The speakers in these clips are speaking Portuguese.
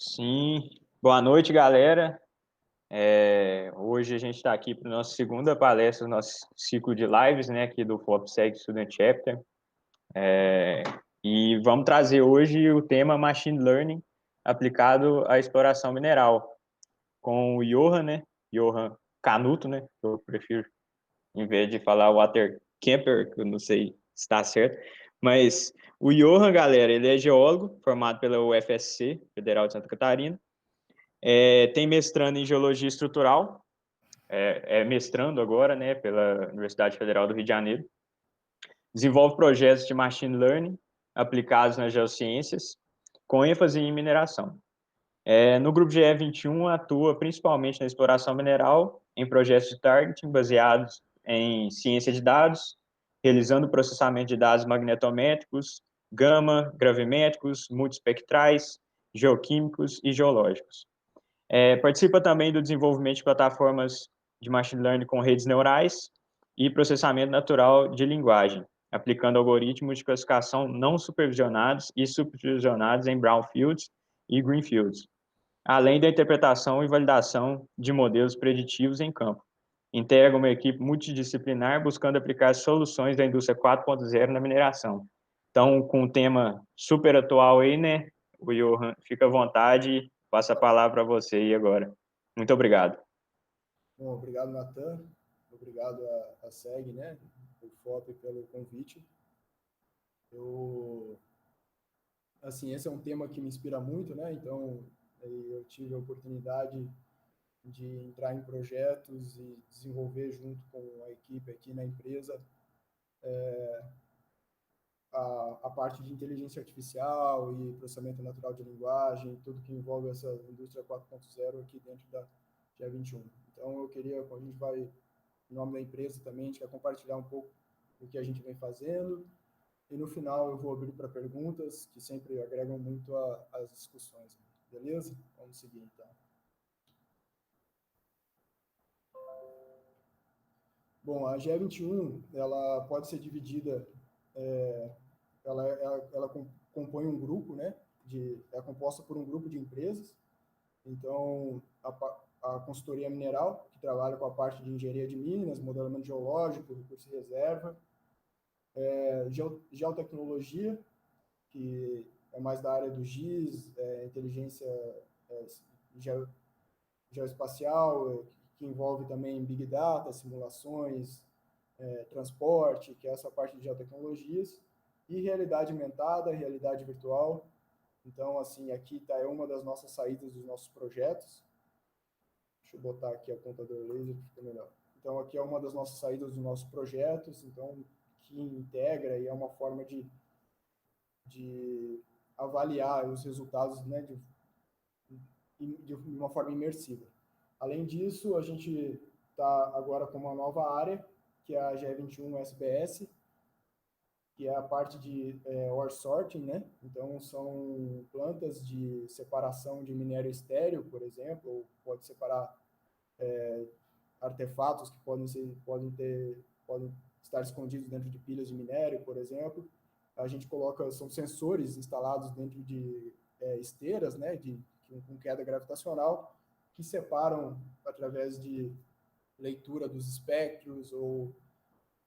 Sim, boa noite, galera. Hoje a gente está aqui para a nossa segunda palestra, nosso ciclo de lives, né, aqui do FOPSEG Student Chapter. E vamos trazer hoje o tema Machine Learning aplicado à exploração mineral, com o Johan, né, Johan Canuto, né, que eu prefiro, em vez de falar Water Camper, que eu não sei se está certo, mas o Johan, galera, ele é geólogo, formado pela UFSC, Federal de Santa Catarina. Tem mestrando em Geologia Estrutural, mestrando agora, né, pela Universidade Federal do Rio de Janeiro. Desenvolve projetos de Machine Learning aplicados nas geociências, com ênfase em mineração. No Grupo GE21, atua principalmente na exploração mineral, em projetos de targeting baseados em ciência de dados, realizando processamento de dados magnetométricos, gama, gravimétricos, multiespectrais, geoquímicos e geológicos. Participa também do desenvolvimento de plataformas de machine learning com redes neurais e processamento natural de linguagem, aplicando algoritmos de classificação não supervisionados e supervisionados em brownfields e greenfields, além da interpretação e validação de modelos preditivos em campo. Integra uma equipe multidisciplinar buscando aplicar soluções da indústria 4.0 na mineração. Então, com um tema super atual aí, né, o Johan, fica à vontade, passa a palavra para você aí agora. Muito obrigado. Bom, obrigado, Natan. Obrigado a SEG, né, o FOP pelo convite. Assim, esse é um tema que me inspira muito, né, então eu tive a oportunidade de entrar em projetos e desenvolver junto com a equipe aqui na empresa a parte de inteligência artificial e processamento natural de linguagem, tudo que envolve essa indústria 4.0 aqui dentro da GE21. Então, eu queria, quando a gente vai, em nome da empresa também, a gente quer compartilhar um pouco do que a gente vem fazendo, e no final eu vou abrir para perguntas, que sempre agregam muito às discussões. Beleza? Vamos seguir, então. Bom, a GE21, ela pode ser dividida, ela compõe um grupo, né? É composta por um grupo de empresas. Então, a consultoria mineral, que trabalha com a parte de engenharia de minas, modelamento geológico, recurso e reserva. Geotecnologia, que é mais da área do GIS, inteligência geoespacial, que envolve também Big Data, simulações, transporte, que é essa parte de geotecnologias, e realidade aumentada, realidade virtual. Então, assim, aqui está uma das nossas saídas dos nossos projetos. Deixa eu botar aqui a apontador laser que fica melhor. Então, aqui é uma das nossas saídas dos nossos projetos, então, que integra e é uma forma de avaliar os resultados, né, de uma forma imersiva. Além disso, a gente está agora com uma nova área, que é a GE21 SBS, que é a parte de ore sorting, né? Então, são plantas de separação de minério estéreo, por exemplo, ou pode separar artefatos que podem estar escondidos dentro de pilhas de minério, por exemplo. A gente são sensores instalados dentro de esteiras, né, com queda gravitacional, que separam através de leitura dos espectros ou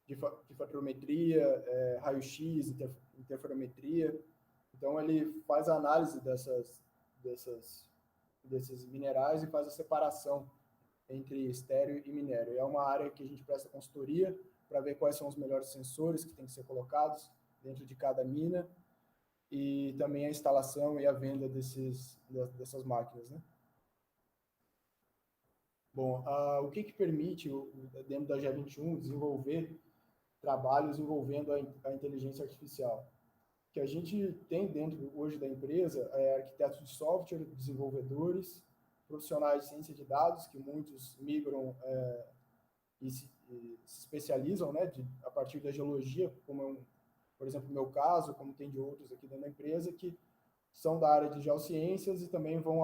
de fotometria, raio-x, interferometria. Então, ele faz a análise desses minerais e faz a separação entre estéreo e minério. É uma área que a gente presta consultoria para ver quais são os melhores sensores que têm que ser colocados dentro de cada mina e também a instalação e a venda dessas máquinas, né? Bom, o que permite, dentro da GE21, desenvolver trabalhos envolvendo a inteligência artificial? Que a gente tem dentro hoje da empresa arquitetos de software, desenvolvedores, profissionais de ciência de dados, que muitos migram e se especializam, né, a partir da geologia, como por exemplo, no meu caso, como tem de outros aqui dentro da empresa, que são da área de geociências e também vão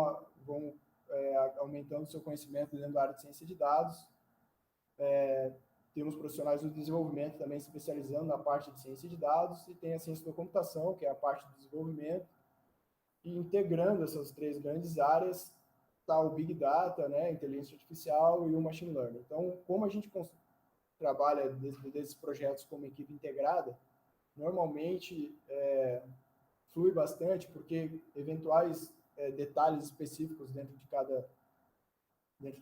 aumentando seu conhecimento dentro da área de ciência de dados. Temos profissionais do desenvolvimento também se especializando na parte de ciência de dados e tem a ciência da computação, que é a parte do desenvolvimento. E integrando essas 3 grandes áreas está o Big Data, né, inteligência artificial e o Machine Learning. Então, como a gente trabalha desses projetos como equipe integrada, normalmente flui bastante, porque eventuais detalhes específicos dentro de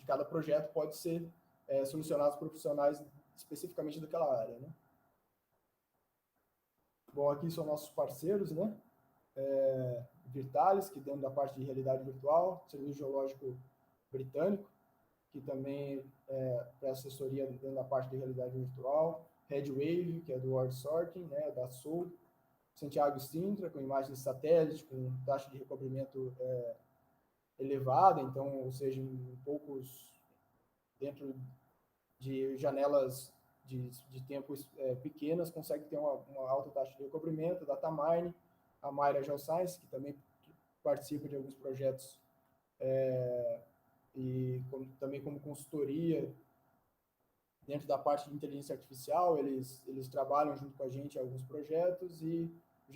cada projeto pode ser solucionados por profissionais especificamente daquela área, né? Bom, aqui são nossos parceiros, né? Virtalis, que dentro da parte de realidade virtual, Serviço Geológico Britânico, que também presta assessoria dentro da parte de realidade virtual, RedWave, que é do Word Sorting, né, da Soul, Santiago Sintra, com imagens de satélite, com taxa de recobrimento elevada, então, ou seja, dentro de janelas de tempo pequenas, consegue ter uma alta taxa de recobrimento, DataMine, a Myra Geoscience, que também participa de alguns projetos e também como consultoria dentro da parte de inteligência artificial, eles trabalham junto com a gente em alguns projetos, e o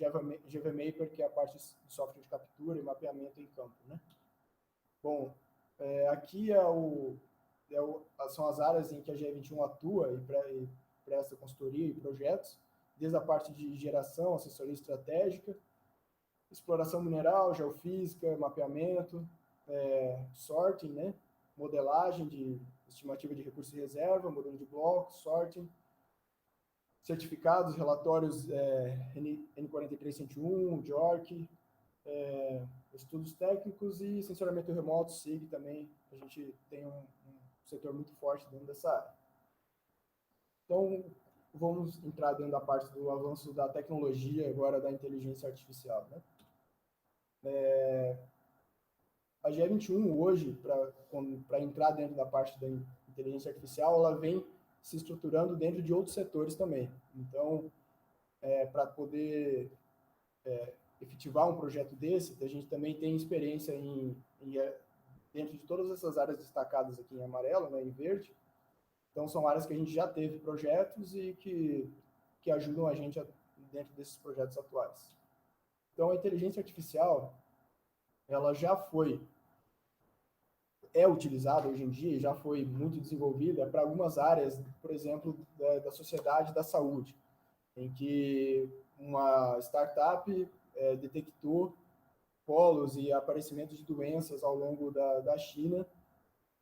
GVMaper, que é a parte de software de captura e mapeamento em campo, né? Bom, aqui são as áreas em que a GE21 atua e presta consultoria e projetos, desde a parte de geração, assessoria estratégica, exploração mineral, geofísica, mapeamento, sorting, né? Modelagem de estimativa de recursos e reserva, modelo de blocos, sorting, certificados, relatórios N4301, JORC, estudos técnicos e sensoramento remoto, SIG também. A gente tem um setor muito forte dentro dessa área. Então, vamos entrar dentro da parte do avanço da tecnologia, agora da inteligência artificial, né? A GE21 hoje, para entrar dentro da parte da inteligência artificial, ela vem se estruturando dentro de outros setores também. Então, para poder efetivar um projeto desse, a gente também tem experiência dentro de todas essas áreas destacadas aqui em amarelo, né, em verde. Então, são áreas que a gente já teve projetos e que ajudam a gente dentro desses projetos atuais. Então, a inteligência artificial, ela é utilizada hoje em dia, já foi muito desenvolvida para algumas áreas, por exemplo, da sociedade da saúde, em que uma startup detectou polos e aparecimento de doenças ao longo da China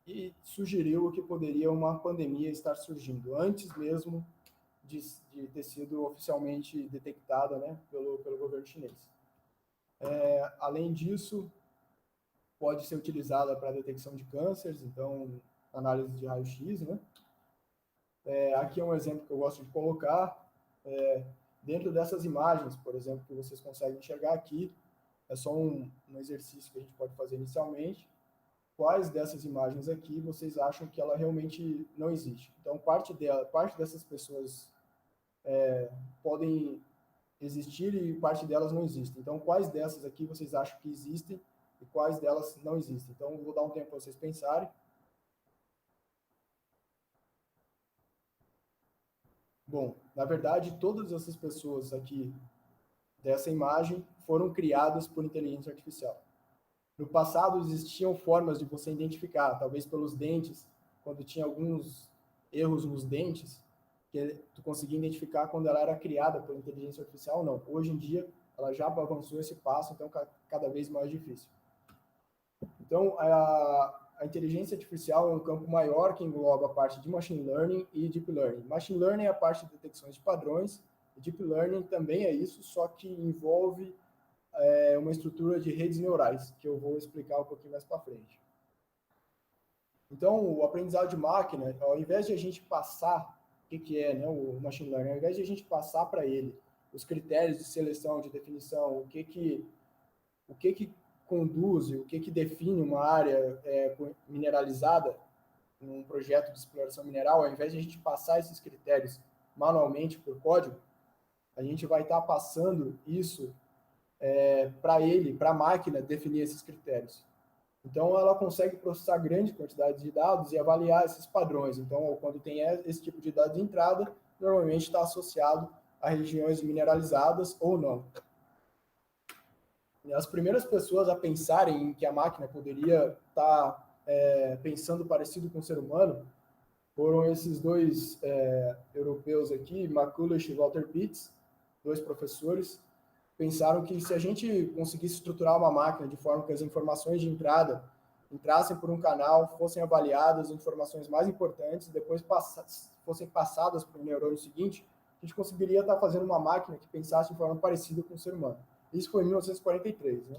e sugeriu que poderia uma pandemia estar surgindo, antes mesmo de ter sido oficialmente detectada, né, pelo governo chinês. Além disso, pode ser utilizada para detecção de cânceres, então, análise de raio-x, né? Aqui é um exemplo que eu gosto de colocar. Dentro dessas imagens, por exemplo, que vocês conseguem enxergar aqui, é só um exercício que a gente pode fazer inicialmente. Quais dessas imagens aqui vocês acham que ela realmente não existe? Então, parte dessas pessoas podem existir e parte delas não existe. Então, quais dessas aqui vocês acham que existem e quais delas não existem? Então, vou dar um tempo para vocês pensarem. Bom, na verdade, todas essas pessoas aqui dessa imagem foram criadas por inteligência artificial. No passado, existiam formas de você identificar, talvez pelos dentes, quando tinha alguns erros nos dentes, que tu conseguia identificar quando ela era criada por inteligência artificial, não. Hoje em dia, ela já avançou esse passo, então cada vez mais difícil. Então, a inteligência artificial é um campo maior que engloba a parte de machine learning e deep learning. Machine learning é a parte de detecções de padrões, e deep learning também é isso, só que envolve uma estrutura de redes neurais, que eu vou explicar um pouquinho mais para frente. Então, o aprendizado de máquina, ao invés de a gente passar o que é, né, o machine learning, ao invés de a gente passar para ele os critérios de seleção, de definição, o que conduz, o que define uma área mineralizada, num projeto de exploração mineral, ao invés de a gente passar esses critérios manualmente por código, a gente vai estar passando isso para a máquina definir esses critérios. Então, ela consegue processar grande quantidade de dados e avaliar esses padrões. Então, quando tem esse tipo de dados de entrada, normalmente está associado a regiões mineralizadas ou não. as primeiras pessoas a pensarem em que a máquina poderia estar pensando parecido com o ser humano foram esses dois europeus aqui, McCulloch e Walter Pitts, dois professores. Pensaram que se a gente conseguisse estruturar uma máquina de forma que as informações de entrada entrassem por um canal, fossem avaliadas as informações mais importantes, depois fossem passadas para o neurônio seguinte, a gente conseguiria estar fazendo uma máquina que pensasse de forma parecida com o ser humano. Isso foi em 1943, né?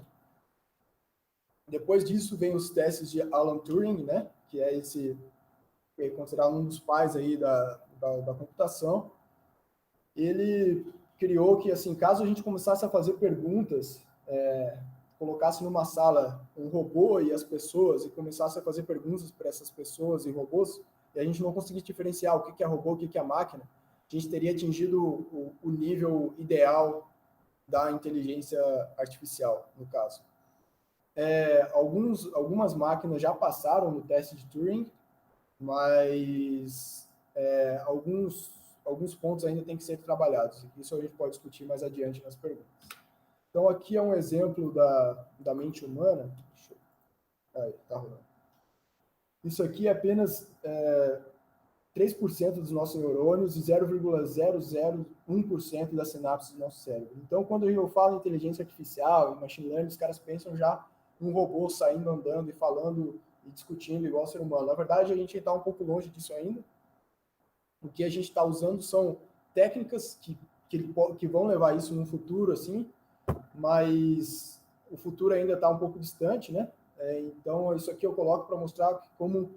Depois disso vem os testes de Alan Turing, né? Que é considerado um dos pais aí da computação. Ele criou que, assim, caso a gente começasse a fazer perguntas, colocasse numa sala um robô e as pessoas e começasse a fazer perguntas para essas pessoas e robôs, e a gente não conseguisse diferenciar o que é robô, o que é máquina, a gente teria atingido o nível ideal da inteligência artificial, no caso. Algumas máquinas já passaram no teste de Turing, mas alguns pontos ainda têm que ser trabalhados. Isso a gente pode discutir mais adiante nas perguntas. Então, aqui é um exemplo da mente humana. Aí, tá rolando. Isso aqui é apenas 3% dos nossos neurônios e 0,001% das sinapses do nosso cérebro. Então, quando eu falo em inteligência artificial e machine learning, os caras pensam já um robô saindo, andando e falando e discutindo igual ser humano. Na verdade, a gente está um pouco longe disso ainda. O que a gente está usando são técnicas que vão levar isso no futuro, assim, mas o futuro ainda está um pouco distante, né? Então, isso aqui eu coloco para mostrar como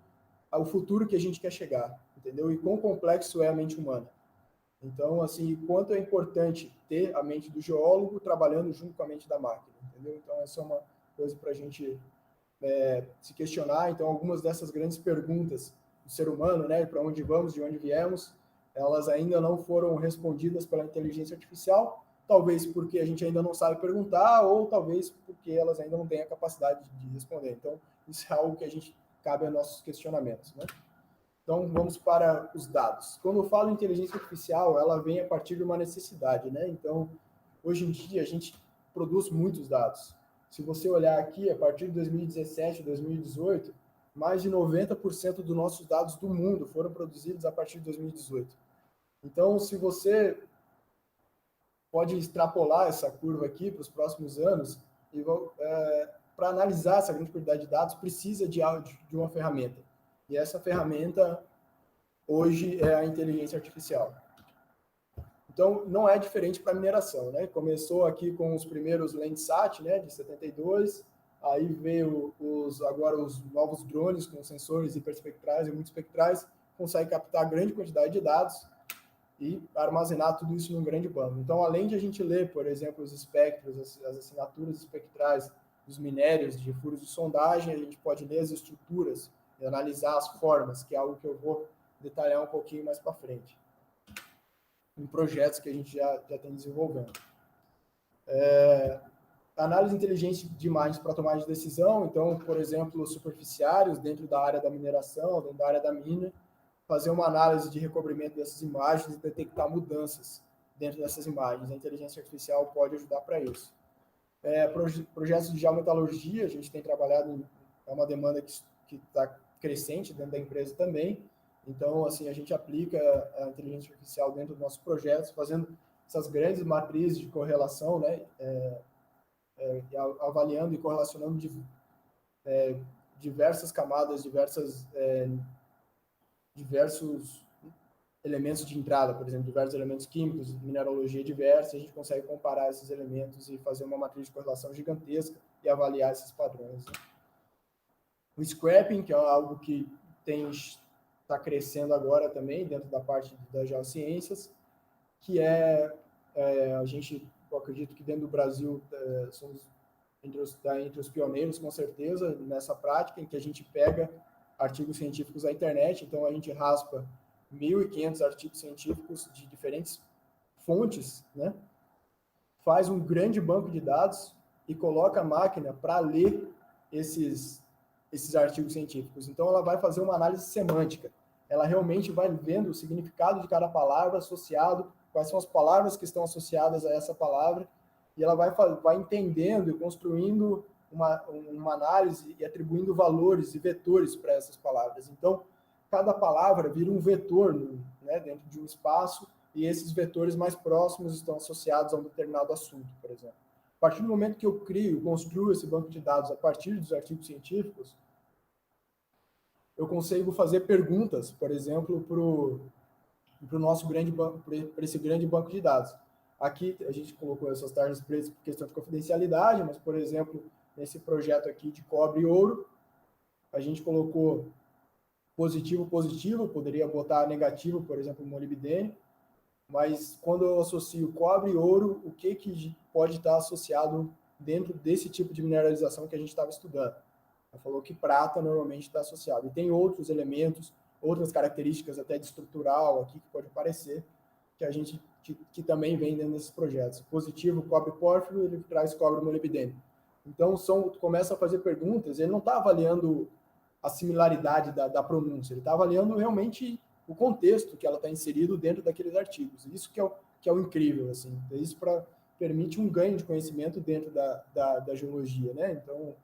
o futuro que a gente quer chegar, entendeu? E quão complexo é a mente humana. Então, assim, quanto é importante ter a mente do geólogo trabalhando junto com a mente da máquina, entendeu? Então, essa é uma coisa para a gente se questionar. Então, algumas dessas grandes perguntas do ser humano, né, para onde vamos, de onde viemos, elas ainda não foram respondidas pela inteligência artificial, talvez porque a gente ainda não sabe perguntar, ou talvez porque elas ainda não têm a capacidade de responder. Então, isso é algo que a gente cabe a nossos questionamentos, né? Então, vamos para os dados. Quando eu falo em inteligência artificial, ela vem a partir de uma necessidade, né? Então, hoje em dia, a gente produz muitos dados. Se você olhar aqui, a partir de 2017, 2018, mais de 90% dos nossos dados do mundo foram produzidos a partir de 2018. Então, se você pode extrapolar essa curva aqui para os próximos anos, para analisar essa grande quantidade de dados, precisa de uma ferramenta. E essa ferramenta, hoje, é a inteligência artificial. Então, não é diferente para a mineração, né? Começou aqui com os primeiros Landsat, né, de 72, aí veio agora os novos drones com sensores hiperespectrais e multiespectrais, conseguem captar grande quantidade de dados e armazenar tudo isso num grande banco. Então, além de a gente ler, por exemplo, os espectros, as assinaturas espectrais dos minérios de furos de sondagem, a gente pode ler as estruturas e analisar as formas, que é algo que eu vou detalhar um pouquinho mais para frente, em projetos que a gente já tem desenvolvendo. Análise inteligente de imagens para tomar de decisão, então, por exemplo, superficiários dentro da área da mineração, dentro da área da mina, fazer uma análise de recobrimento dessas imagens e detectar mudanças dentro dessas imagens. A inteligência artificial pode ajudar para isso. Projetos de geometalurgia, a gente tem trabalhado, é uma demanda que está crescente dentro da empresa também. Então, assim, a gente aplica a inteligência artificial dentro dos nossos projetos, fazendo essas grandes matrizes de correlação, né? Avaliando e correlacionando diversas camadas, diversos elementos de entrada, por exemplo, diversos elementos químicos, mineralogia diversa, a gente consegue comparar esses elementos e fazer uma matriz de correlação gigantesca e avaliar esses padrões. Né? O scrapping, que é algo que está crescendo agora também dentro da parte das geociências, que eu acredito que dentro do Brasil somos entre os pioneiros, com certeza, nessa prática, em que a gente pega artigos científicos da internet, então a gente raspa 1.500 artigos científicos de diferentes fontes, né? Faz um grande banco de dados e coloca a máquina para ler esses artigos científicos. Então, ela vai fazer uma análise semântica. Ela realmente vai vendo o significado de cada palavra associado, quais são as palavras que estão associadas a essa palavra, e ela vai entendendo e construindo uma análise e atribuindo valores e vetores para essas palavras. Então, cada palavra vira um vetor, né, dentro de um espaço, e esses vetores mais próximos estão associados a um determinado assunto, por exemplo. A partir do momento que eu construo esse banco de dados a partir dos artigos científicos, eu consigo fazer perguntas, por exemplo, para o nosso grande banco, para esse grande banco de dados. Aqui a gente colocou essas tarjas pretas por questão de confidencialidade, mas, por exemplo, nesse projeto aqui de cobre e ouro, a gente colocou positivo, positivo, poderia botar negativo, por exemplo, molibdênio, mas quando eu associo cobre e ouro, o que pode estar associado dentro desse tipo de mineralização que a gente estava estudando? Ela falou que prata normalmente está associado. E tem outros elementos, outras características até de estrutural aqui que pode aparecer, que a gente que também vem dentro desses projetos. Positivo, cobre pórfiro, ele traz cobre molibdênio. Então, começa a fazer perguntas, ele não está avaliando a similaridade da pronúncia, ele está avaliando realmente o contexto que ela está inserido dentro daqueles artigos. Isso que é o incrível, assim. Isso permite um ganho de conhecimento dentro da geologia, né? Então,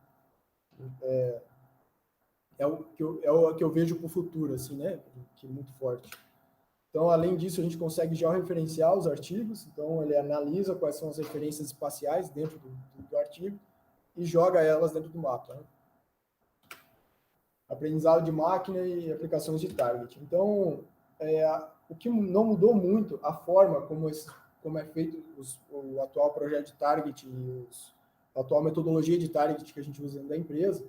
é o que eu vejo para o futuro, assim, né? Que é muito forte. Então, além disso, a gente consegue georreferenciar os artigos. Então, ele analisa quais são as referências espaciais dentro do artigo e joga elas dentro do mapa, né? Aprendizado de máquina e aplicações de target. Então, o que não mudou muito a forma como é feito o atual projeto de target e a atual metodologia de target que a gente usa dentro da empresa,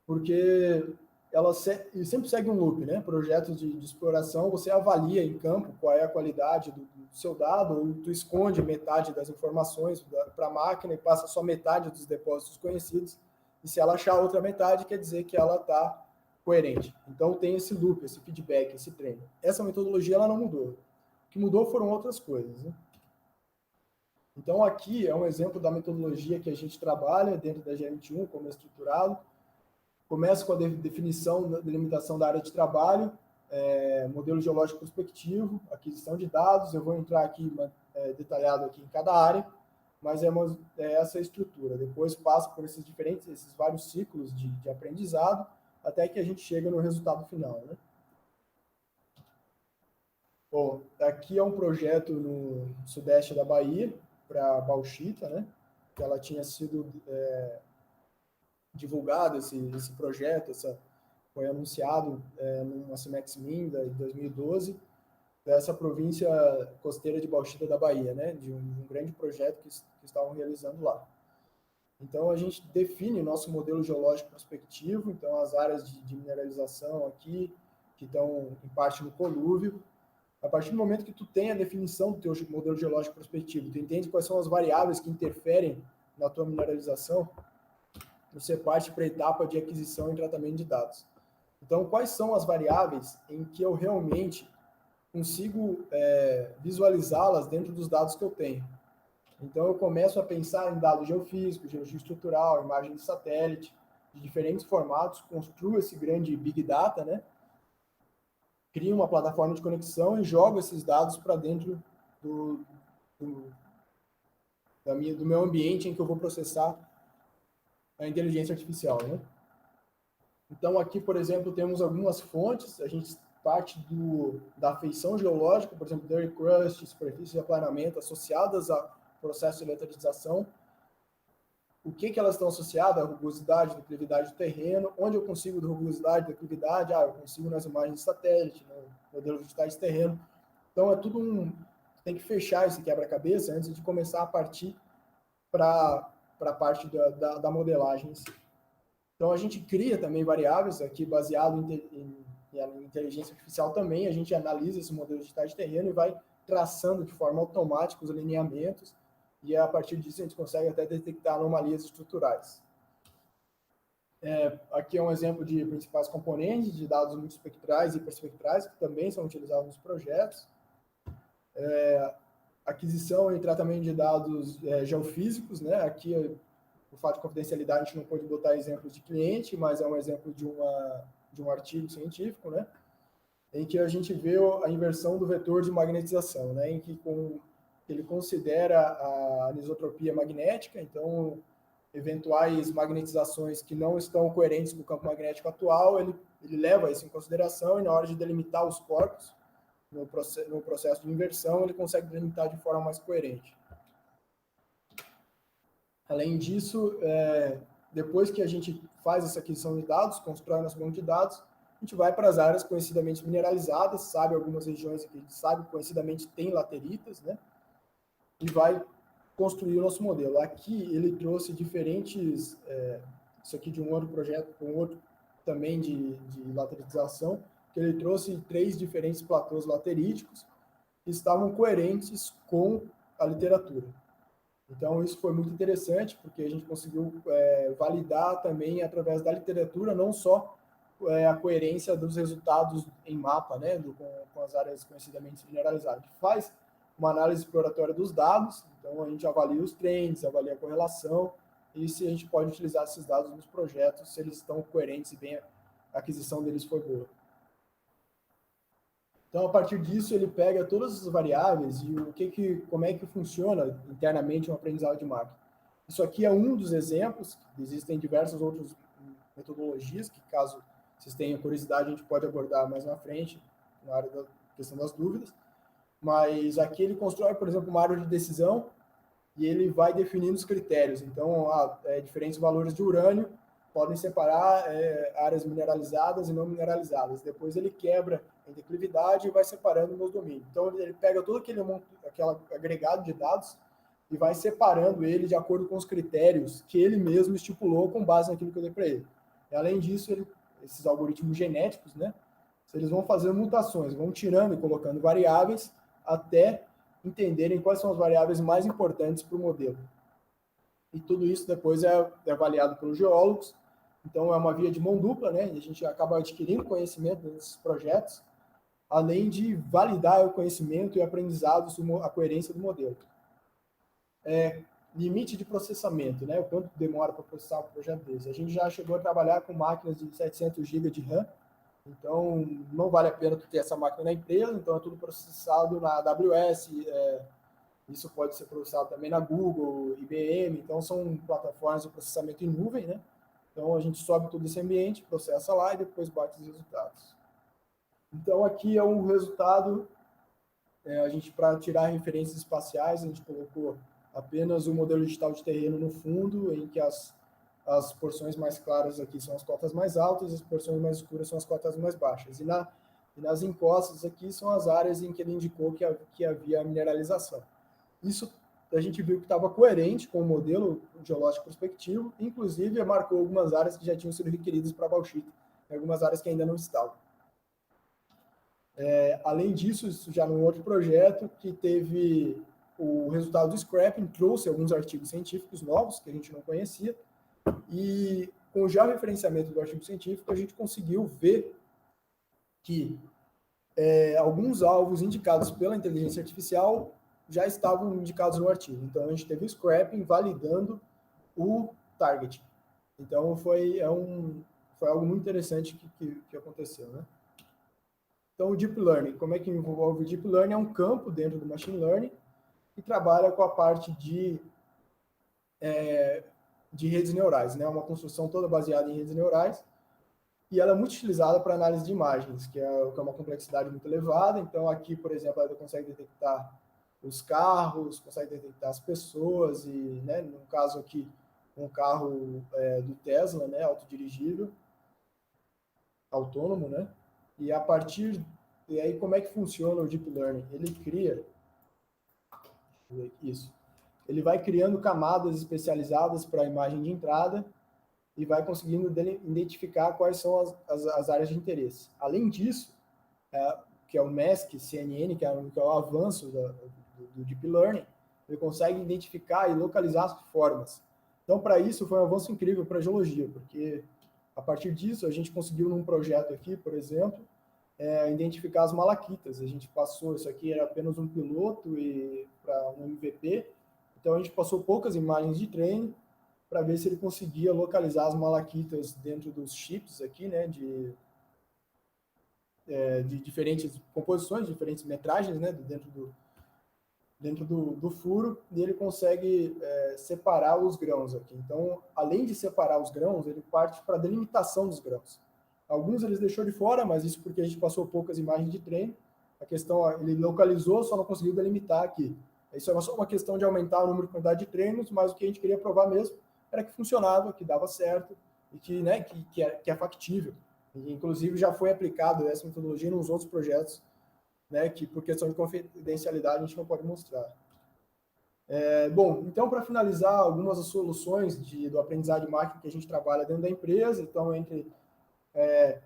porque ela sempre segue um loop, né? Projetos de exploração, você avalia em campo qual é a qualidade do seu dado, ou tu esconde metade das informações para a máquina e passa só metade dos depósitos conhecidos, e se ela achar outra metade, quer dizer que ela está coerente. Então, tem esse loop, esse feedback, esse treino. Essa metodologia ela não mudou. O que mudou foram outras coisas, né? Então, aqui é um exemplo da metodologia que a gente trabalha dentro da G21, como é estruturado. Começa com a definição, delimitação da área de trabalho, modelo geológico prospectivo, aquisição de dados. Eu vou entrar aqui detalhado aqui em cada área, mas é essa a estrutura. Depois passa por esses vários ciclos de aprendizado, até que a gente chega no resultado final, né? Bom, aqui é um projeto no sudeste da Bahia, para a bauxita, né? Que ela tinha sido divulgado esse projeto, foi anunciado numa Cimex Minda em 2012, dessa província costeira de bauxita da Bahia, né? De um grande projeto que estavam realizando lá. Então, a gente define nosso modelo geológico prospectivo, então as áreas de mineralização aqui, que estão em parte no colúvio. A partir do momento que tu tem a definição do teu modelo geológico prospectivo, tu entende quais são as variáveis que interferem na tua mineralização, você parte para a etapa de aquisição e tratamento de dados. Então, quais são as variáveis em que eu realmente consigo visualizá-las dentro dos dados que eu tenho? Então, eu começo a pensar em dados geofísicos, geologia estrutural, imagem de satélite, de diferentes formatos, construo esse grande Big Data, né? Crio uma plataforma de conexão e jogo esses dados para dentro do meu ambiente em que eu vou processar a inteligência artificial, né? Então, aqui, por exemplo, temos algumas fontes, a gente parte da feição geológica, por exemplo, dirty crust, superfície de aplanamento, associadas a processo de leterização. O que elas estão associadas? A rugosidade, declividade do terreno. Onde eu consigo rugosidade, declividade? Eu consigo nas imagens de satélite, no modelo digitais de terreno. Então, é tudo tem que fechar esse quebra-cabeça antes de começar a partir para a parte da modelagem em si. Então, a gente cria também variáveis aqui baseado em inteligência artificial também. A gente analisa esse modelo digital de terreno e vai traçando de forma automática os alinhamentos, e a partir disso a gente consegue até detectar anomalias estruturais. Aqui é um exemplo de principais componentes de dados multiespectrais e hiperespectrais, que também são utilizados nos projetos. Aquisição e tratamento de dados geofísicos, né? Aqui, por fato de confidencialidade, a gente não pode botar exemplos de cliente, mas é um exemplo de um artigo científico, né? Em que a gente vê a inversão do vetor de magnetização, né? Em que ele considera a anisotropia magnética, então eventuais magnetizações que não estão coerentes com o campo magnético atual, ele leva isso em consideração e na hora de delimitar os corpos, no processo de inversão, ele consegue delimitar de forma mais coerente. Além disso, depois que a gente faz essa aquisição de dados, constrói nosso banco de dados, a gente vai para as áreas conhecidamente mineralizadas, sabe algumas regiões que a gente sabe conhecidamente tem lateritas, né? E vai construir o nosso modelo. Aqui ele trouxe diferentes, isso aqui de um outro projeto, com outro também de lateritização, que ele trouxe 3 diferentes platôs lateríticos que estavam coerentes com a literatura. Então, isso foi muito interessante, porque a gente conseguiu validar também, através da literatura, não só a coerência dos resultados em mapa, né, com as áreas conhecidamente mineralizadas. A gente faz uma análise exploratória dos dados, então a gente avalia os trends, avalia a correlação, e se a gente pode utilizar esses dados nos projetos, se eles estão coerentes e bem a aquisição deles foi boa. Então, a partir disso, ele pega todas as variáveis e como é que funciona internamente um aprendizado de máquina. Isso aqui é um dos exemplos, existem diversas outras metodologias que, caso vocês tenham curiosidade, a gente pode abordar mais na frente, na área da questão das dúvidas. Mas aqui ele constrói, por exemplo, uma árvore de decisão e ele vai definindo os critérios. Então, diferentes valores de urânio podem separar áreas mineralizadas e não mineralizadas. Depois ele quebra em declividade e vai separando nos domínios. Então, ele pega todo aquele agregado de dados e vai separando ele de acordo com os critérios que ele mesmo estipulou com base naquilo que eu dei para ele. E, além disso, esses algoritmos genéticos, né, eles vão fazendo mutações, vão tirando e colocando variáveis até entenderem quais são as variáveis mais importantes para o modelo. E tudo isso depois é avaliado pelos geólogos. Então, é uma via de mão dupla, né? E a gente acaba adquirindo conhecimento desses projetos, além de validar o conhecimento e aprendizado sobre a coerência do modelo. Limite de processamento, né? O quanto demora para processar um projeto desse. A gente já chegou a trabalhar com máquinas de 700 GB de RAM, então não vale a pena ter essa máquina na empresa, então é tudo processado na AWS, isso pode ser processado também na Google, IBM, então são plataformas de processamento em nuvem, né? Então a gente sobe todo esse ambiente, processa lá e depois bate os resultados. Então aqui é um resultado, a gente, para tirar referências espaciais, a gente colocou apenas o modelo digital de terreno no fundo, em que as porções mais claras aqui são as cotas mais altas, as porções mais escuras são as cotas mais baixas. E nas encostas aqui são as áreas em que ele indicou que havia mineralização. Isso a gente viu que estava coerente com o modelo geológico prospectivo, inclusive marcou algumas áreas que já tinham sido requeridas para bauxita, e algumas áreas que ainda não estavam. Além disso, isso já num outro projeto, que teve o resultado do scrapping, trouxe alguns artigos científicos novos que a gente não conhecia, e com o já referenciamento do artigo científico, a gente conseguiu ver que alguns alvos indicados pela inteligência artificial já estavam indicados no artigo. Então, a gente teve o scrapping validando o targeting. Então, foi algo muito interessante que aconteceu, né? Então, o Deep Learning, como é que envolve o Deep Learning? É um campo dentro do Machine Learning que trabalha com a parte de redes neurais, né? Uma construção toda baseada em redes neurais, e ela é muito utilizada para análise de imagens, que é uma complexidade muito elevada. Então, aqui, por exemplo, ela consegue detectar os carros, consegue detectar as pessoas, e, né, no caso aqui, um carro do Tesla, né, autodirigível, autônomo, né? E aí, como é que funciona o Deep Learning? Ele cria isso. Ele vai criando camadas especializadas para a imagem de entrada e vai conseguindo identificar quais são as áreas de interesse. Além disso, que é o MESC, CNN, que é o avanço do Deep Learning, ele consegue identificar e localizar as formas. Então, para isso, foi um avanço incrível para a geologia, porque a partir disso, a gente conseguiu num projeto aqui, por exemplo, identificar as malaquitas. A gente passou, isso aqui era apenas um piloto e para um MVP, então a gente passou poucas imagens de treino para ver se ele conseguia localizar as malaquitas dentro dos chips aqui, né, de diferentes composições, diferentes metragens, né, dentro dentro do furo, e ele consegue separar os grãos aqui. Então, além de separar os grãos, ele parte para a delimitação dos grãos. Alguns eles deixou de fora, mas isso porque a gente passou poucas imagens de treino. A questão, ele localizou, só não conseguiu delimitar aqui. Isso é só uma questão de aumentar o número de quantidade de treinos, mas o que a gente queria provar mesmo era que funcionava, que dava certo e que, né, que é factível. E, inclusive, já foi aplicado essa metodologia nos outros projetos, né, que por questão de confidencialidade a gente não pode mostrar. Bom, então, para finalizar, algumas das soluções do aprendizado de máquina que a gente trabalha dentro da empresa, então, entre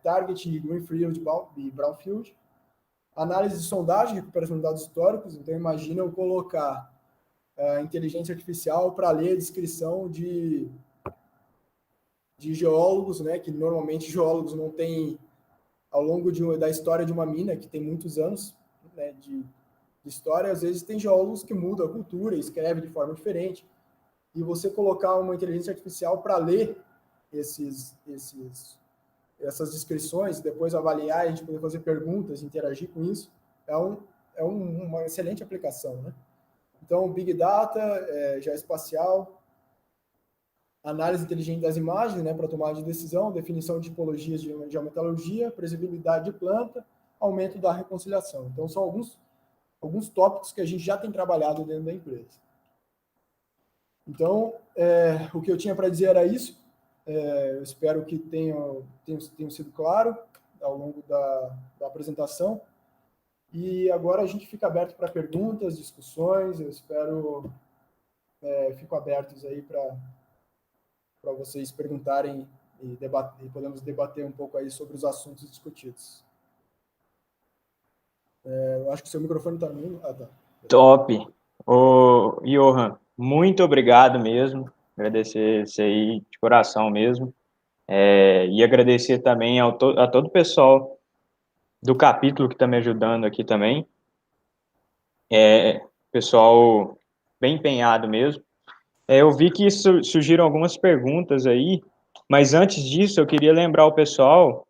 Target, Greenfield e Brownfield, análise de sondagem, recuperação de dados históricos. Então, imagina eu colocar a inteligência artificial para ler a descrição de geólogos, né, que normalmente geólogos não têm, ao longo da história de uma mina, que tem muitos anos, né, de história, às vezes tem geólogos que mudam a cultura, escrevem de forma diferente, e você colocar uma inteligência artificial para ler essas descrições, depois avaliar, a gente poder fazer perguntas, interagir com isso, uma excelente aplicação, né? Então, Big Data, geoespacial, análise inteligente das imagens, né, para tomada de decisão, definição de tipologias de geometalurgia, previsibilidade de planta, aumento da reconciliação. Então, são alguns tópicos que a gente já tem trabalhado dentro da empresa. Então, o que eu tinha para dizer era isso. Eu espero que tenha sido claro ao longo da apresentação. E agora a gente fica aberto para perguntas, discussões. Eu espero, fico abertos aí para vocês perguntarem e podemos debater um pouco aí sobre os assuntos discutidos. Eu acho que o seu microfone está no mundo. Ah, tá. Top. Ô, Johan, muito obrigado mesmo. Agradecer isso aí de coração mesmo. E agradecer também a todo o pessoal do capítulo que está me ajudando aqui também. Pessoal bem empenhado mesmo. Eu vi que surgiram algumas perguntas aí, mas antes disso eu queria lembrar o pessoal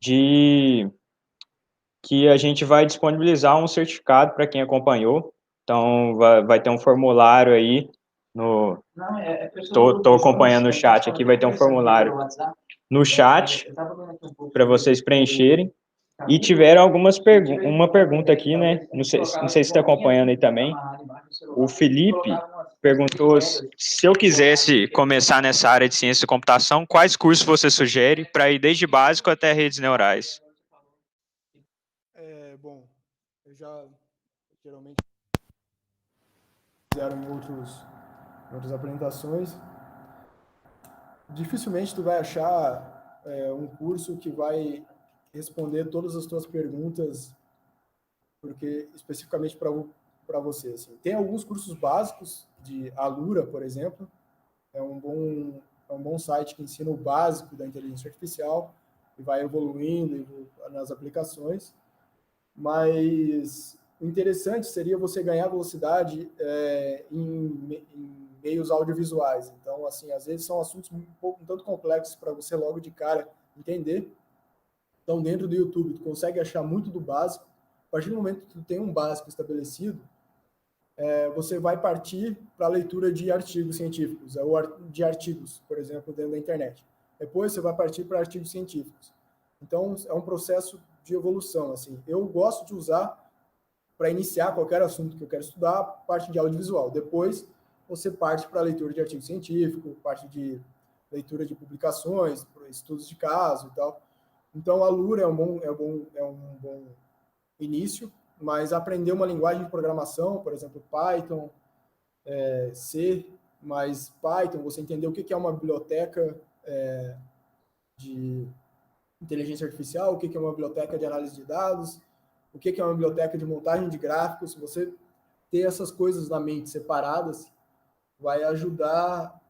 de que a gente vai disponibilizar um certificado para quem acompanhou. Então, vai ter um formulário aí no... Estou acompanhando o chat aqui, vai ter um formulário no chat para vocês preencherem. E tiveram uma pergunta aqui, né? Não sei se está acompanhando aí também. O Felipe perguntou se eu quisesse começar nessa área de ciência da computação, quais cursos você sugere para ir desde básico até redes neurais? Bom, eu já geralmente fizeram em outras apresentações. Dificilmente tu vai achar um curso que vai responder todas as tuas perguntas, porque especificamente para você. Assim. Tem alguns cursos básicos de Alura, por exemplo, é um bom site que ensina o básico da inteligência artificial e vai evoluindo nas aplicações. Mas o interessante seria você ganhar velocidade em meios audiovisuais. Então, assim, às vezes são assuntos um tanto complexos para você logo de cara entender. Então, dentro do YouTube, tu consegue achar muito do básico. A partir do momento que tu tem um básico estabelecido, você vai partir para a leitura de artigos científicos, ou de artigos, por exemplo, dentro da internet. Depois você vai partir para artigos científicos. Então, é um processo de evolução. Assim. Eu gosto de usar, para iniciar qualquer assunto que eu quero estudar, parte de audiovisual. Depois, você parte para a leitura de artigo científico, parte de leitura de publicações, estudos de caso e tal. Então, a Lura é um bom início, mas aprender uma linguagem de programação, por exemplo, Python, C, mas Python, você entender o que é uma biblioteca de inteligência artificial, o que é uma biblioteca de análise de dados, o que é uma biblioteca de montagem de gráficos. Se você ter essas coisas na mente separadas, vai ajudar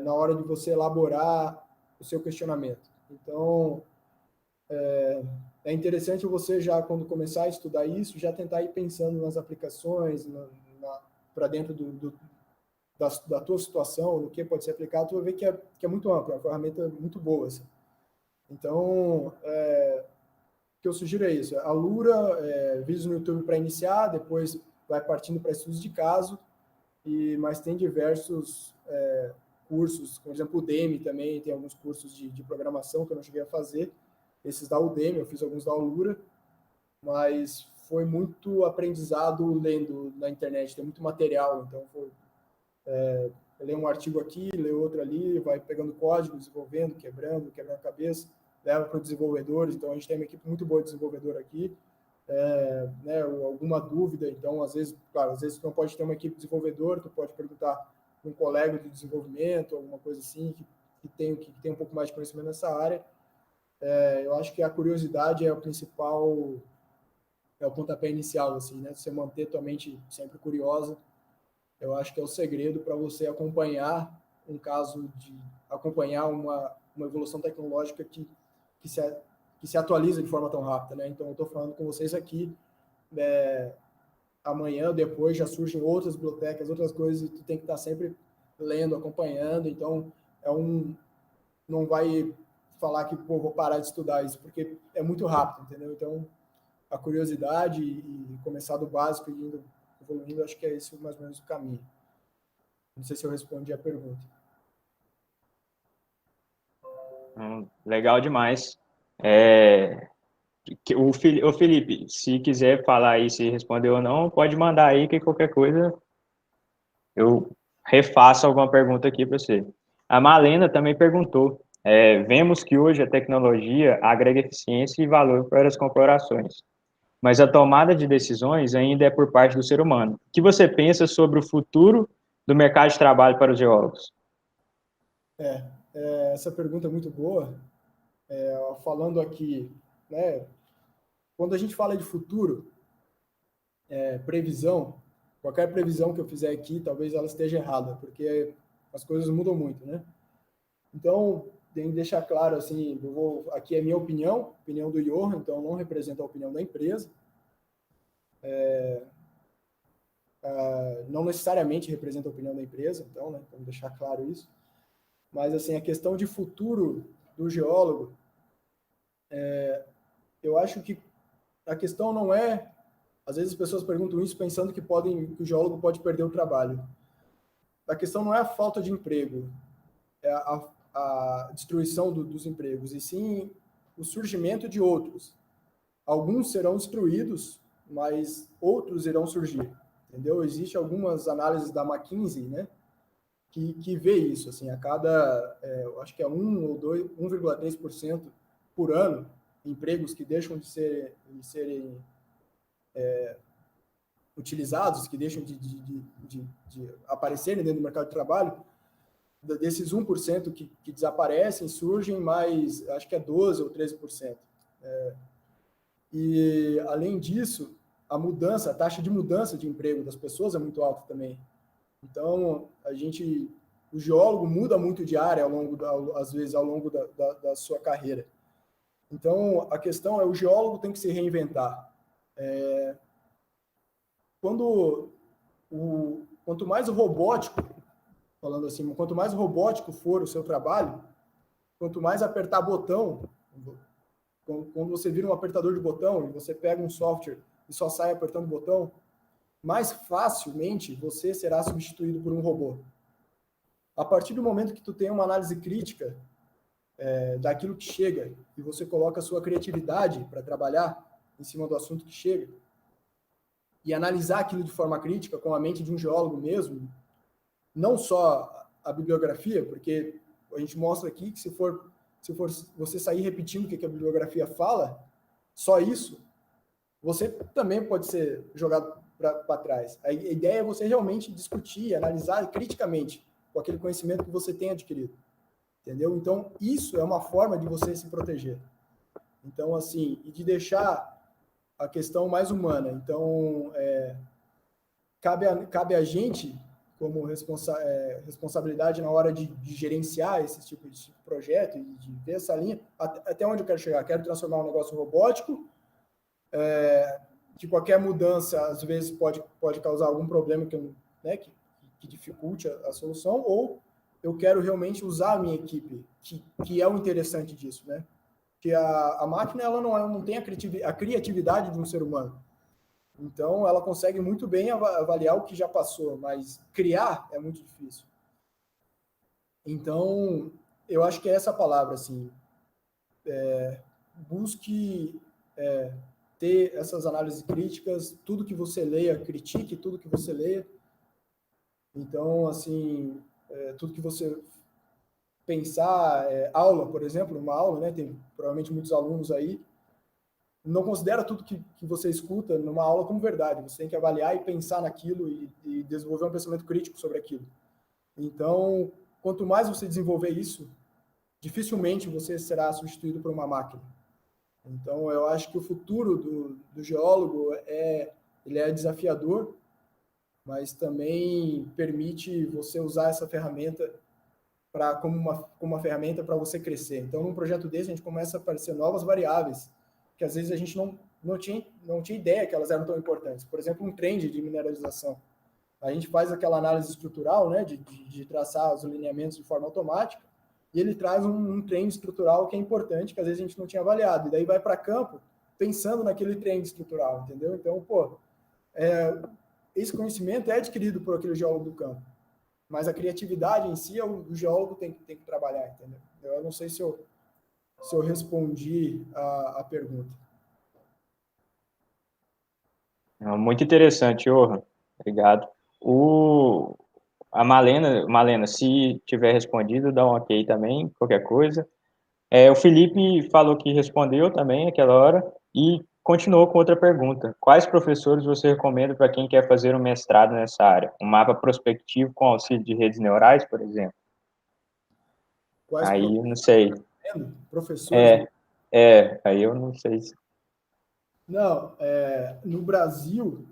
na hora de você elaborar o seu questionamento. Então, é interessante você já, quando começar a estudar isso, já tentar ir pensando nas aplicações, para dentro da tua situação, no que pode ser aplicado, tu vai ver que é muito amplo, é uma ferramenta muito boa. Assim. Então, que eu sugiro é isso. A Lura, vídeos no YouTube para iniciar, depois vai partindo para estudos de caso, mas tem diversos cursos, por exemplo, o Udemy também tem alguns cursos de programação que eu não cheguei a fazer, esses da Udemy, eu fiz alguns da Alura, mas foi muito aprendizado lendo na internet, tem muito material, então lê um artigo aqui, lê outro ali, vai pegando código, desenvolvendo, quebrando a cabeça, leva para os desenvolvedores, então a gente tem uma equipe muito boa de desenvolvedor aqui, alguma dúvida, então às vezes tu não pode ter uma equipe de desenvolvedor, tu pode perguntar para um colega de desenvolvimento, alguma coisa assim, que tem um pouco mais de conhecimento nessa área. Eu acho que a curiosidade é o principal, é o pontapé inicial, assim, né? Você manter tua mente sempre curiosa, eu acho que é o segredo para você acompanhar acompanhar uma evolução tecnológica que se atualiza de forma tão rápida, né? Então, eu estou falando com vocês aqui, amanhã ou depois já surgem outras bibliotecas, outras coisas, e tu tem que estar sempre lendo, acompanhando, então não vai falar que, pô, vou parar de estudar isso, porque é muito rápido, entendeu? Então, a curiosidade e começar do básico e indo evoluindo, acho que é esse mais ou menos o caminho. Não sei se eu respondi a pergunta. Legal demais. O Felipe, se quiser falar aí se respondeu ou não, pode mandar aí que qualquer coisa eu refaço alguma pergunta aqui para você. A Malena também perguntou. Vemos que hoje a tecnologia agrega eficiência e valor para as corporações, mas a tomada de decisões ainda é por parte do ser humano. O que você pensa sobre o futuro do mercado de trabalho para os geólogos? Essa pergunta é muito boa. Falando aqui, né, quando a gente fala de futuro, previsão, qualquer previsão que eu fizer aqui, talvez ela esteja errada, porque as coisas mudam muito, né? Então, tem que deixar claro, assim, aqui é minha opinião do Johan, então não representa a opinião da empresa. Não necessariamente representa a opinião da empresa, então, né, vamos deixar claro isso. Mas, assim, a questão de futuro do geólogo, eu acho que a questão não é... Às vezes as pessoas perguntam isso pensando que o geólogo pode perder o trabalho. A questão não é a falta de emprego, é a destruição dos empregos, e sim o surgimento de outros. Alguns serão destruídos, mas outros irão surgir, entendeu? Existem algumas análises da McKinsey, né, que vê isso, assim, a cada, acho que é 1,3% por ano, empregos que deixam de serem utilizados, que deixam de aparecerem dentro do mercado de trabalho. Desses 1% que desaparecem, surgem mais, acho que é 12% ou 13%. E, além disso, a taxa de mudança de emprego das pessoas é muito alta também. Então, o geólogo muda muito de área, às vezes, ao longo da sua carreira. Então, a questão é, o geólogo tem que se reinventar. Quanto mais robótico, falando assim, quanto mais robótico for o seu trabalho, quanto mais apertar botão, quando você vira um apertador de botão e você pega um software e só sai apertando botão, mais facilmente você será substituído por um robô. A partir do momento que tu tem uma análise crítica daquilo que chega e você coloca a sua criatividade para trabalhar em cima do assunto que chega e analisar aquilo de forma crítica com a mente de um geólogo mesmo, não só a bibliografia, porque a gente mostra aqui que se for você sair repetindo o que a bibliografia fala, só isso, você também pode ser jogado para trás. A ideia é você realmente discutir, analisar criticamente com aquele conhecimento que você tem adquirido. Entendeu? Então, isso é uma forma de você se proteger. Então, assim, e de deixar a questão mais humana. Então, cabe a gente, como responsabilidade na hora de gerenciar esse tipo de projeto e de ver essa linha, até onde eu quero chegar. Quero transformar um negócio robótico, que qualquer mudança, às vezes, pode causar algum problema que dificulte a solução, ou eu quero realmente usar a minha equipe, que é o interessante disso, né? que a máquina ela não tem a criatividade de um ser humano. Então, ela consegue muito bem avaliar o que já passou, mas criar é muito difícil. Então, eu acho que é essa palavra, assim, busque ter essas análises críticas, tudo que você leia, critique tudo que você leia. Então, assim, tudo que você pensar, aula, por exemplo, uma aula, né, tem provavelmente muitos alunos aí, não considera tudo que você escuta numa aula como verdade. Você tem que avaliar e pensar naquilo e desenvolver um pensamento crítico sobre aquilo. Então, quanto mais você desenvolver isso, dificilmente você será substituído por uma máquina. Então, eu acho que o futuro do geólogo ele é desafiador, mas também permite você usar essa ferramenta como uma ferramenta para você crescer. Então, num projeto desse, a gente começa a aparecer novas variáveis que às vezes a gente não tinha ideia que elas eram tão importantes. Por exemplo, um trend de mineralização. A gente faz aquela análise estrutural, né, de traçar os lineamentos de forma automática, e ele traz um trend estrutural que é importante, que às vezes a gente não tinha avaliado. E daí vai para campo pensando naquele trend estrutural, entendeu? Então, esse conhecimento é adquirido por aquele geólogo do campo, mas a criatividade em si o geólogo tem que trabalhar, entendeu? Eu não sei se eu respondi a pergunta. Muito interessante, Johan. Obrigado. A Malena, se tiver respondido, dá um ok também, qualquer coisa. O Felipe falou que respondeu também aquela hora e continuou com outra pergunta. Quais professores você recomenda para quem quer fazer um mestrado nessa área? Um mapa prospectivo com auxílio de redes neurais, por exemplo? Quais Aí eu não sei. professores? É, aí eu não sei. Não, no Brasil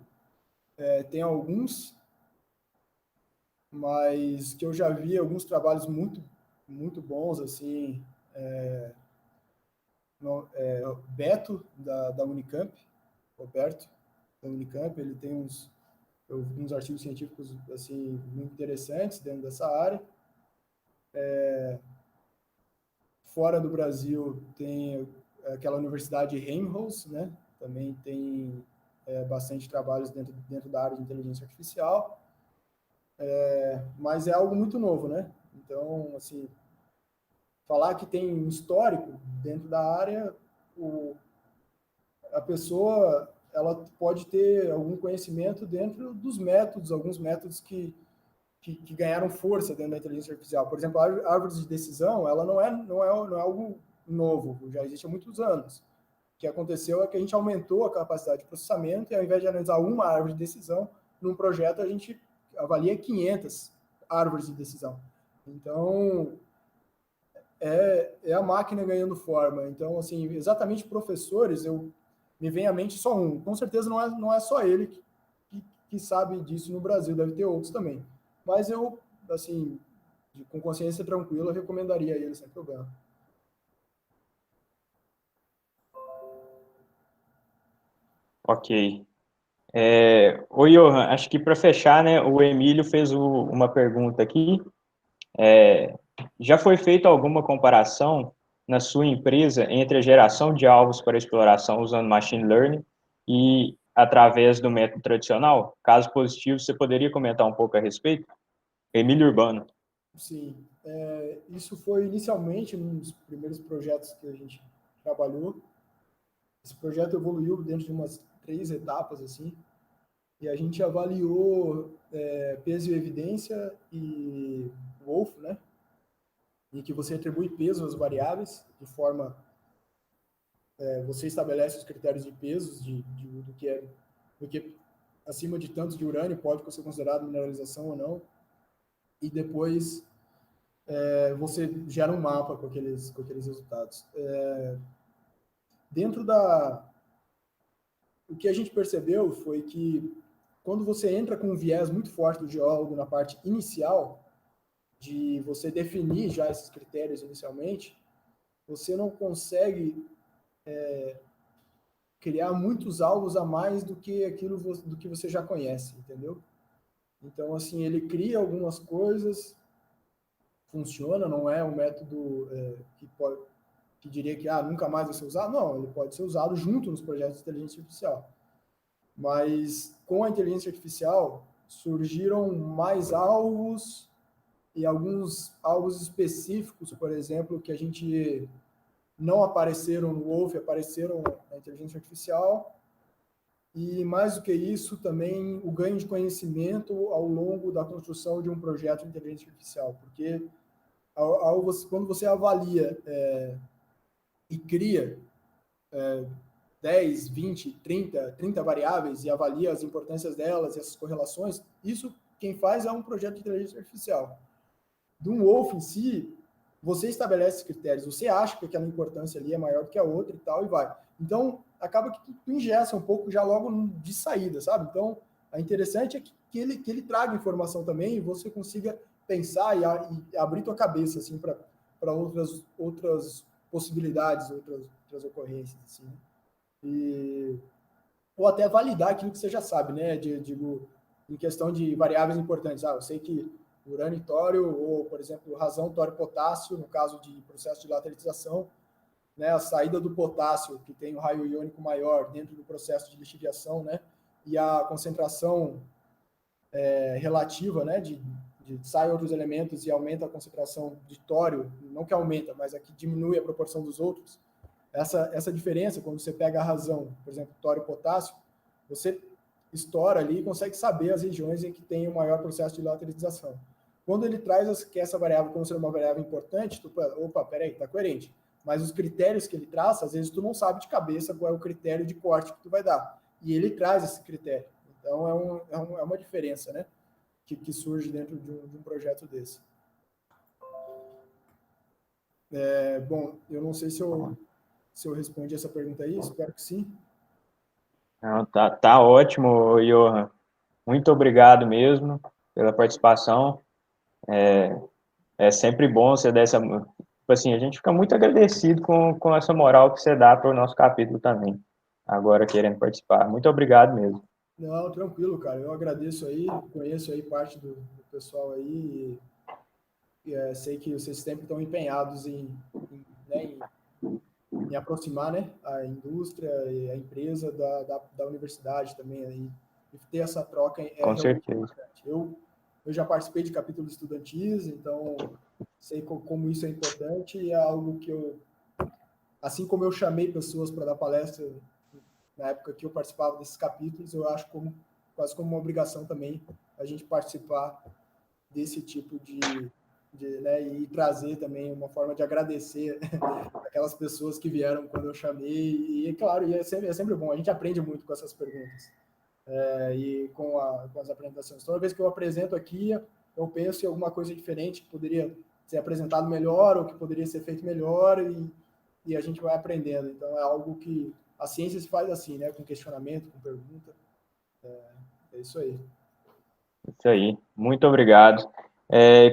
tem alguns, mas que eu já vi alguns trabalhos muito bons, assim, Beto, da Unicamp, Roberto, da Unicamp, ele tem uns artigos científicos, assim, muito interessantes dentro dessa área. Fora do Brasil, tem aquela Universidade Helmholtz, né? Também tem bastante trabalhos dentro da área de inteligência artificial, mas é algo muito novo, né? Então, assim, falar que tem um histórico dentro da área, a pessoa ela pode ter algum conhecimento dentro dos métodos, alguns métodos que ganharam força dentro da inteligência artificial. Por exemplo, a árvore de decisão, ela não é algo novo, já existe há muitos anos. O que aconteceu é que a gente aumentou a capacidade de processamento e ao invés de analisar uma árvore de decisão, num projeto a gente avalia 500 árvores de decisão. Então, é a máquina ganhando forma. Então, assim, exatamente professores, me vem à mente só um. Com certeza não é só ele que sabe disso no Brasil, deve ter outros também. Mas eu, assim, com consciência tranquila, recomendaria ele sem problema. Ok. Oi, Johan, acho que para fechar, né, o Emílio fez uma pergunta aqui. Já foi feita alguma comparação na sua empresa entre a geração de alvos para exploração usando machine learning e através do método tradicional? Caso positivo, você poderia comentar um pouco a respeito? Emílio Urbano. Sim, isso foi inicialmente um dos primeiros projetos que a gente trabalhou. Esse projeto evoluiu dentro de umas 3 etapas, assim, e a gente avaliou peso e evidência e Wolf, né? Em que você atribui peso às variáveis de forma você estabelece os critérios de pesos do que acima de tantos de urânio pode ser considerado mineralização ou não, e depois você gera um mapa com aqueles resultados. Dentro o que a gente percebeu foi que quando você entra com um viés muito forte do geólogo na parte inicial, de você definir já esses critérios inicialmente, você não consegue criar muitos alvos a mais do que do que você já conhece, entendeu? Então, assim, ele cria algumas coisas, funciona, não é um método que diria que nunca mais vai ser usado. Não, ele pode ser usado junto nos projetos de inteligência artificial. Mas com a inteligência artificial surgiram mais alvos e alguns alvos específicos, por exemplo, que a gente não apareceram no Wolf, apareceram na inteligência artificial. E mais do que isso, também o ganho de conhecimento ao longo da construção de um projeto de inteligência artificial, porque quando você avalia e cria 10, 20, 30 variáveis e avalia as importâncias delas e essas correlações, isso quem faz é um projeto de inteligência artificial. Do Wolf em si, você estabelece critérios, você acha que aquela importância ali é maior do que a outra e tal, e vai. Então, acaba que tu ingessa um pouco já logo de saída, sabe? Então, o interessante é que ele traga informação também e você consiga pensar e abrir tua cabeça, assim, para outras possibilidades, outras ocorrências, assim. Ou até validar aquilo que você já sabe, né? Digo, em questão de variáveis importantes. Eu sei que urânio e tório, ou, por exemplo, razão, tório, potássio, no caso de processo de lateralização, né, a saída do potássio, que tem o raio iônico maior dentro do processo de lixiviação, né, e a concentração relativa, né, sai outros elementos e aumenta a concentração de tório, não que aumenta, mas é que diminui a proporção dos outros. Essa diferença, quando você pega a razão, por exemplo, tório e potássio, você estoura ali e consegue saber as regiões em que tem o maior processo de lateralização. Quando ele traz que essa variável como ser uma variável importante, opa, peraí, tá coerente. Mas os critérios que ele traça, às vezes tu não sabe de cabeça qual é o critério de corte que tu vai dar. E ele traz esse critério. Então, é uma diferença, né? Que surge dentro de um projeto desse. Bom, eu não sei se eu respondi essa pergunta aí, espero que sim. Não, tá ótimo, Johan. Muito obrigado mesmo pela participação. É sempre bom você dar essa... Tipo assim, a gente fica muito agradecido com essa moral que você dá para o nosso capítulo também, agora querendo participar. Muito obrigado mesmo. Não, tranquilo, cara. Eu agradeço aí, conheço aí parte do pessoal aí e sei que vocês sempre estão empenhados em aproximar, né, a indústria e a empresa da universidade também aí. E ter essa troca é Com realmente certeza. importante. Eu já participei de capítulos estudantis, então sei como isso é importante e é algo que assim como eu chamei pessoas para dar palestra na época que eu participava desses capítulos, eu acho quase como uma obrigação também a gente participar desse tipo né, e trazer também uma forma de agradecer aquelas pessoas que vieram quando eu chamei. E, claro, é sempre bom, a gente aprende muito com essas perguntas e com as apresentações. Toda vez que eu apresento aqui, eu penso em alguma coisa diferente que poderia ser apresentado melhor ou que poderia ser feito melhor e a gente vai aprendendo. Então, é algo que a ciência se faz assim, né? Com questionamento, com pergunta. É isso aí. Isso aí. Muito obrigado.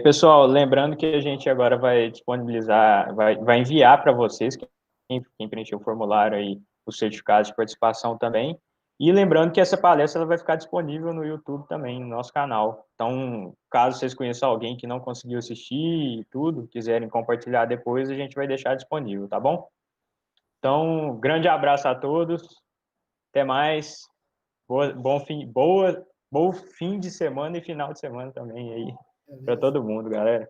Pessoal, lembrando que a gente agora vai disponibilizar, vai enviar para vocês, quem preencheu o formulário aí, os certificados de participação também. E lembrando que essa palestra ela vai ficar disponível no YouTube também, no nosso canal. Então, caso vocês conheçam alguém que não conseguiu assistir e tudo, quiserem compartilhar depois, a gente vai deixar disponível, tá bom? Então, grande abraço a todos. Até mais. Bom fim de semana e final de semana também aí para todo mundo, galera.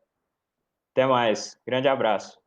Até mais. Grande abraço.